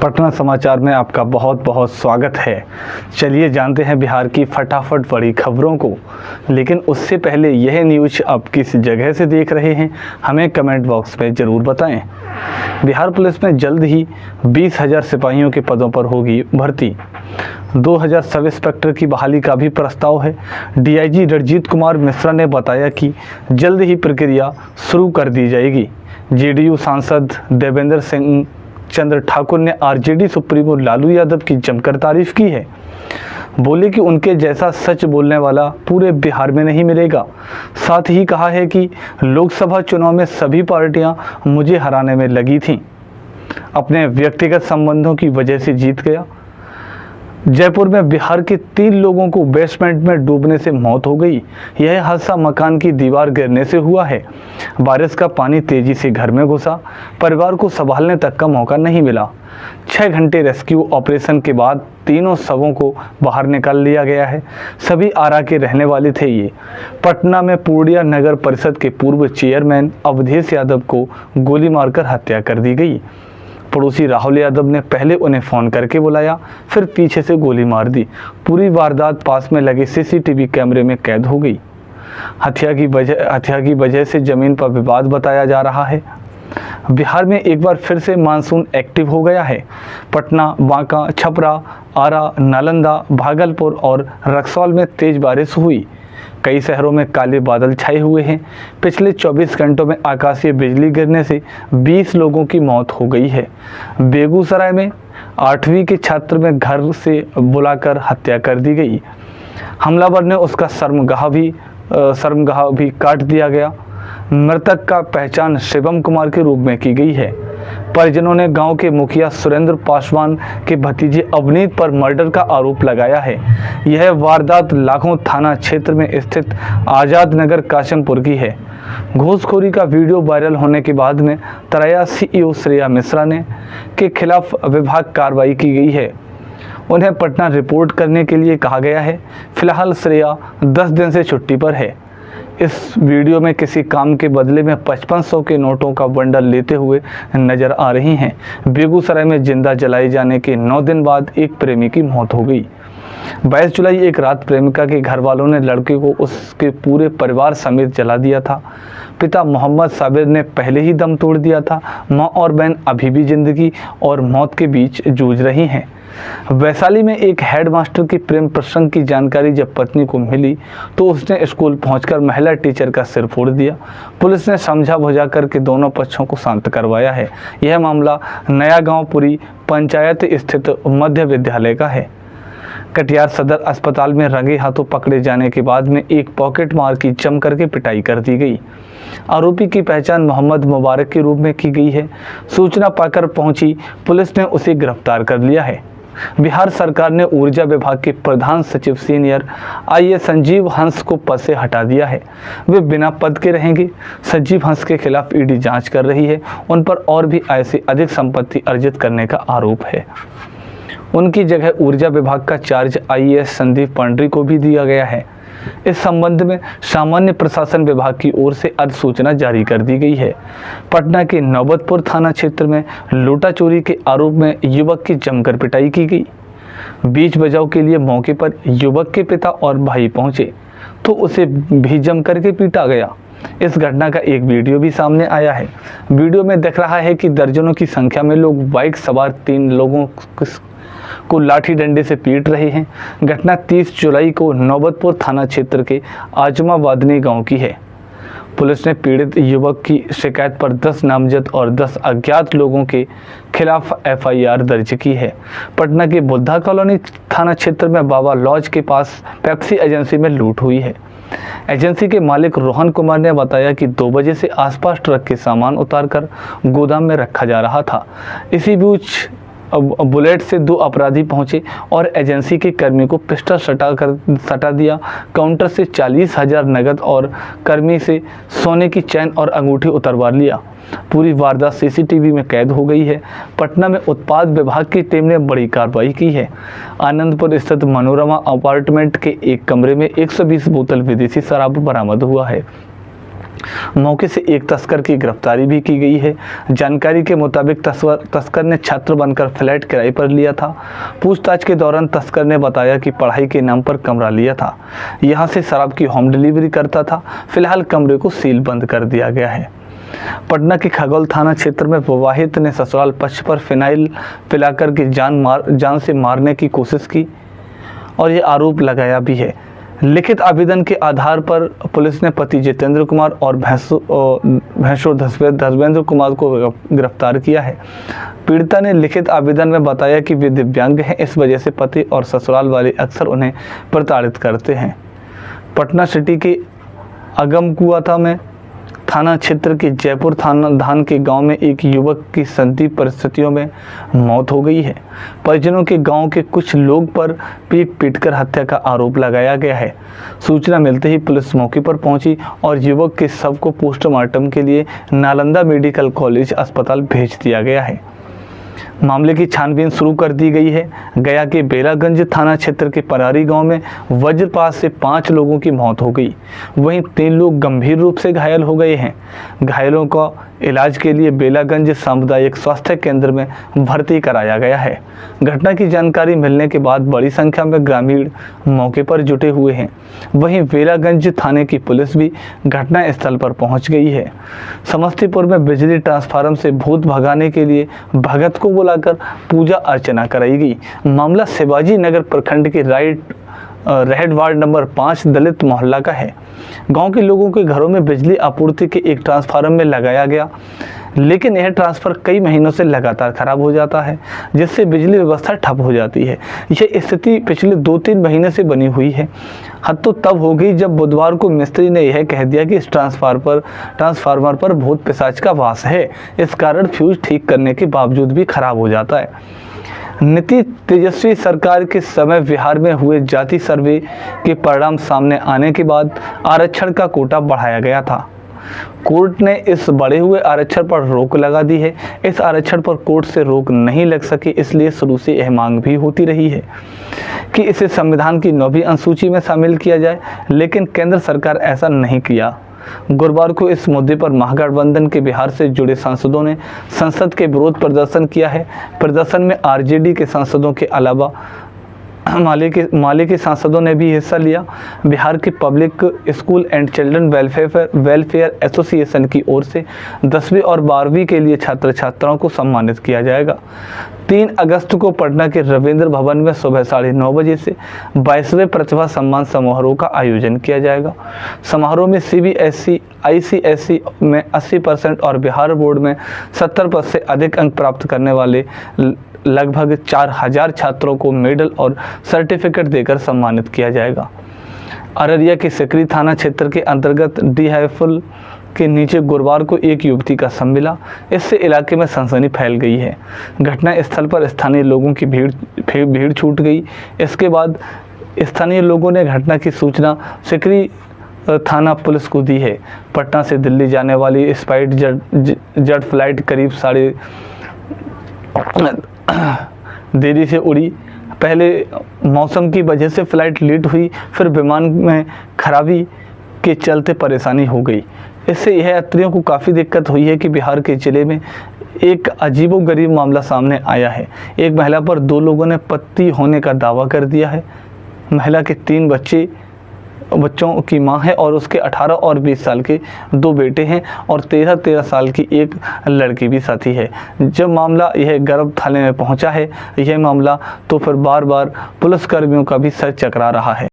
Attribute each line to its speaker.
Speaker 1: पटना समाचार में आपका बहुत बहुत स्वागत है। चलिए जानते हैं बिहार की फटाफट बड़ी खबरों को। लेकिन उससे पहले यह न्यूज़ आप किस जगह से देख रहे हैं हमें कमेंट बॉक्स में ज़रूर बताएं। बिहार पुलिस में जल्द ही 20,000 सिपाहियों के पदों पर होगी भर्ती। 2000 सब इंस्पेक्टर की बहाली का भी प्रस्ताव है। डीआईजी रणजीत कुमार मिश्रा ने बताया कि जल्द ही प्रक्रिया शुरू कर दी जाएगी। जेडीयू सांसद देवेंद्र सिंह चंद्र ठाकुर ने आरजेडी सुप्रीमो लालू यादव की जमकर तारीफ की है। बोले कि उनके जैसा सच बोलने वाला पूरे बिहार में नहीं मिलेगा। साथ ही कहा है कि लोकसभा चुनाव में सभी पार्टियां मुझे हराने में लगी थीं, अपने व्यक्तिगत संबंधों की वजह से जीत गया। जयपुर में बिहार के 3 लोगों को बेसमेंट में डूबने से मौत हो गई। यह हादसा मकान की दीवार गिरने से हुआ है। बारिश का पानी तेजी से घर में घुसा, परिवार को संभालने तक का मौका नहीं मिला। 6 घंटे रेस्क्यू ऑपरेशन के बाद तीनों शवों को बाहर निकाल लिया गया है। सभी आरा के रहने वाले थे। ये पटना में पूर्णिया नगर परिषद के पूर्व चेयरमैन अवधेश यादव को गोली मारकर हत्या कर दी गई। पड़ोसी राहुल यादव ने पहले उन्हें फ़ोन करके बुलाया, फिर पीछे से गोली मार दी। पूरी वारदात पास में लगे सीसीटीवी कैमरे में कैद हो गई। हत्या की वजह से जमीन पर विवाद बताया जा रहा है। बिहार में एक बार फिर से मानसून एक्टिव हो गया है। पटना, बांका, छपरा, आरा, नालंदा, भागलपुर और रक्सौल में तेज बारिश हुई। कई शहरों में काले बादल छाए हुए हैं। पिछले 24 घंटों में आकाशीय बिजली गिरने से 20 लोगों की मौत हो गई है। बेगूसराय में 8वीं के छात्र में घर से बुलाकर हत्या कर दी गई। हमलावर ने उसका शर्मगाह भी काट दिया गया। मृतक का पहचान शिवम कुमार के रूप में की गई है। परिजनों ने गांव के मुखिया सुरेंद्र पासवान के भतीजे अवनीत पर मर्डर का आरोप लगाया है। यह वारदात लाखों थाना क्षेत्र में स्थित आजाद नगर काशमपुर की है। घूसखोरी का वीडियो वायरल होने के बाद में तरैया सीईओ श्रेया मिश्रा ने के खिलाफ विभाग कार्रवाई की गई है। उन्हें पटना रिपोर्ट करने के लिए कहा गया है। फिलहाल श्रेया 10 दिन से छुट्टी पर है। इस वीडियो में किसी काम के बदले में 5500 के नोटों का बंडल लेते हुए नजर आ रही हैं। बेगूसराय में जिंदा जलाए जाने के 9 दिन बाद एक प्रेमी की मौत हो गई। 22 जुलाई एक रात प्रेमिका के घर वालों ने लड़के को उसके पूरे परिवार समेत जला दिया था। पिता मोहम्मद साबिर ने पहले ही दम तोड़ दिया था। माँ और बहन अभी भी जिंदगी और मौत के बीच जूझ रही हैं। वैशाली में एक हेडमास्टर की प्रेम प्रसंग की जानकारी जब पत्नी को मिली तो उसने स्कूल पहुंचकर महिला टीचर का सिर फोड़ दिया। पुलिस ने समझा बुझा करके दोनों पक्षों को शांत करवाया है। यह मामला नया गांवपुरी पंचायत स्थित मध्य विद्यालय का है। कटिहार सदर अस्पताल में रंगे हाथों पकड़े जाने के बाद में एक पॉकेट मार की जम करके पिटाई कर दी गई। आरोपी की पहचान मोहम्मद मुबारक के रूप में की गई है। सूचना पाकर पहुंची पुलिस ने उसे गिरफ्तार कर लिया है। बिहार सरकार ने ऊर्जा विभाग के प्रधान सचिव सीनियर आईएएस संजीव हंस को पद से हटा दिया है। वे बिना पद के रहेंगे। संजीव हंस के खिलाफ ईडी जांच कर रही है। उन पर और भी आय से अधिक संपत्ति अर्जित करने का आरोप है। उनकी जगह ऊर्जा विभाग का चार्ज आईएएस संदीप पांडरी को भी दिया गया है। इस संबंध में सामान्य प्रशासन विभाग की ओर से अधिसूचना जारी कर दी गई है। पटना के नौबतपुर थाना क्षेत्र में लूटा चोरी के आरोप में युवक की जमकर पिटाई की गई। बीच बचाव के लिए मौके पर युवक के पिता और भाई पहुंचे तो उसे भी जम करके पीटा गया। इस घटना का एक वीडियो भी सामने आया है। वीडियो में दिख रहा है कि दर्जनों की संख्या में लोग बाइक सवार 3 लोगों को लाठी डंडे से पीट रहे हैं। घटना 30 जुलाई को नौबतपुर थाना क्षेत्र के आजमा वादनी गांव की है। पुलिस ने पीड़ित युवक की शिकायत पर 10 नामजद और 10 अज्ञात लोगों के खिलाफ एफआईआर दर्ज की है। पटना के बुद्धा कॉलोनी थाना क्षेत्र में बाबा लॉज के पास पेप्सी एजेंसी में लूट हुई है। एजेंसी के मालिक रोहन कुमार ने बताया कि 2 बजे से आसपास ट्रक के सामान उतारकर गोदाम में रखा जा रहा था। इसी बीच बुलेट से 2 अपराधी पहुंचे और एजेंसी के कर्मी को पिस्टल सटा दिया। काउंटर से 40,000 नगद और कर्मी से सोने की चैन और अंगूठी उतरवा लिया। पूरी वारदात सीसीटीवी में कैद हो गई है। पटना में उत्पाद विभाग की टीम ने बड़ी कार्रवाई की है। आनंदपुर स्थित मनोरमा अपार्टमेंट के एक कमरे में 120 बोतल विदेशी शराब बरामद हुआ है। मौके से एक तस्कर की गिरफ्तारी भी की गई है। जानकारी के मुताबिक तस्कर ने छात्र बनकर फ्लैट किराए पर लिया था। पूछताछ के दौरान तस्कर ने बताया कि पढ़ाई के नाम पर कमरा लिया था, यहां से शराब की होम डिलीवरी करता था। फिलहाल कमरे को सील बंद कर दिया गया है। पटना के खगौल थाना क्षेत्र में विवाहित ने ससुराल पक्ष पर फिनाइल पिलाकर के जान से मारने की कोशिश की और ये आरोप लगाया भी है। लिखित आवेदन के आधार पर पुलिस ने पति जितेंद्र कुमार और भैंसुर धर्मेंद्र कुमार को गिरफ्तार किया है। पीड़िता ने लिखित आवेदन में बताया कि वे दिव्यांग हैं, इस वजह से पति और ससुराल वाले अक्सर उन्हें प्रताड़ित करते हैं। पटना सिटी के अगमकुआथा में थाना क्षेत्र के जयपुर धान के गांव में एक युवक की संदिग्ध परिस्थितियों में मौत हो गई है। परिजनों के गांव के कुछ लोग पर पीटकर हत्या का आरोप लगाया गया है। सूचना मिलते ही पुलिस मौके पर पहुंची और युवक के शव को पोस्टमार्टम के लिए नालंदा मेडिकल कॉलेज अस्पताल भेज दिया गया है। मामले की छानबीन शुरू कर दी गई है। गया के बेलागंज थाना क्षेत्र के परारी गांव में वज्रपात से 5 लोगों की मौत हो गई, वहीं 3 लोग गंभीर रूप से घायल हो गए हैं। घायलों को इलाज के लिए बेलागंज सामुदायिक स्वास्थ्य केंद्र में भर्ती कराया गया है। घटना की जानकारी मिलने के बाद बड़ी संख्या में ग्रामीण मौके पर जुटे हुए हैं। वहीं बेलागंज थाने की पुलिस भी घटना स्थल पर पहुंच गई है। समस्तीपुर में बिजली ट्रांसफार्मर से भूत भगाने के लिए भगत को बुलाकर पूजा अर्चना कराई गई। मामला शिवाजी नगर प्रखंड के रहट वार्ड नंबर 5 दलित मोहल्ला का है। गांव के लोगों के घरों में बिजली आपूर्ति के एक ट्रांसफार्मर में लगाया गया, लेकिन यह ट्रांसफर कई महीनों से लगातार खराब हो जाता है, जिससे बिजली व्यवस्था ठप हो जाती है। यह स्थिति पिछले 2-3 महीने से बनी हुई है। हद तो तब हो गई जब बुधवार को मिस्त्री ने यह कह दिया कि इस ट्रांसफार्मर पर भूत पिशाच का वास है। इस कारण फ्यूज ठीक करने के बावजूद भी खराब हो जाता है। नीतीश तेजस्वी सरकार के समय बिहार में हुए जाति सर्वे के परिणाम सामने आने के बाद आरक्षण का कोटा बढ़ाया गया था। कोर्ट ने इस बढ़े हुए आरक्षण पर रोक लगा दी है। इस आरक्षण पर कोर्ट से रोक नहीं लग सकी, इसलिए शुरू से यह मांग भी होती रही है कि इसे संविधान की 9वीं अनुसूची में शामिल किया जाए, लेकिन केंद्र सरकार ऐसा नहीं किया। गुरुवार को इस मुद्दे पर महागठबंधन के बिहार से जुड़े सांसदों ने संसद के विरोध प्रदर्शन किया है। प्रदर्शन में आरजेडी के सांसदों के अलावा माले के सांसदों ने भी हिस्सा लिया। बिहार के public school and children welfare association की ओर से 10वीं और 12वीं के लिए छात्र छात्राओं को सम्मानित किया जाएगा। 3 अगस्त को पटना के रविंद्र भवन में सुबह 9:30 बजे से 22वें प्रतिभा सम्मान समारोह का आयोजन किया जाएगा। समारोह में CBSE ICSE में 80% और बिहार बोर्ड में 70% से अधिक अंक प्राप्त करने वाले लगभग 4000 छात्रों को मेडल और सर्टिफिकेट देकर सम्मानित किया जाएगा। अररिया के सकरी थाना क्षेत्र के अंतर्गत डीहाइफुल के नीचे गुरुवार को एक युवती का शव मिला। इससे इलाके में सनसनी फैल गई है। घटना स्थल पर स्थानीय लोगों की भीड़ छूट गई। इसके बाद स्थानीय लोगों ने घटना की सूचना सकरी थाना पुलिस को दी है। पटना से दिल्ली जाने वाली स्पाइस जेट फ्लाइट करीब देरी से उड़ी। पहले मौसम की वजह से फ्लाइट लेट हुई, फिर विमान में खराबी के चलते परेशानी हो गई। इससे यह यात्रियों को काफ़ी दिक्कत हुई है कि बिहार के ज़िले में एक अजीबोगरीब मामला सामने आया है। एक महिला पर 2 लोगों ने पति होने का दावा कर दिया है। महिला के 3 बच्चों की मां है और उसके 18 और 20 साल के 2 बेटे हैं और 13 साल की एक लड़की भी साथी है। जब मामला यह गर्भ थाने में पहुंचा है यह मामला, तो फिर बार बार पुलिसकर्मियों का भी सर चकरा रहा है।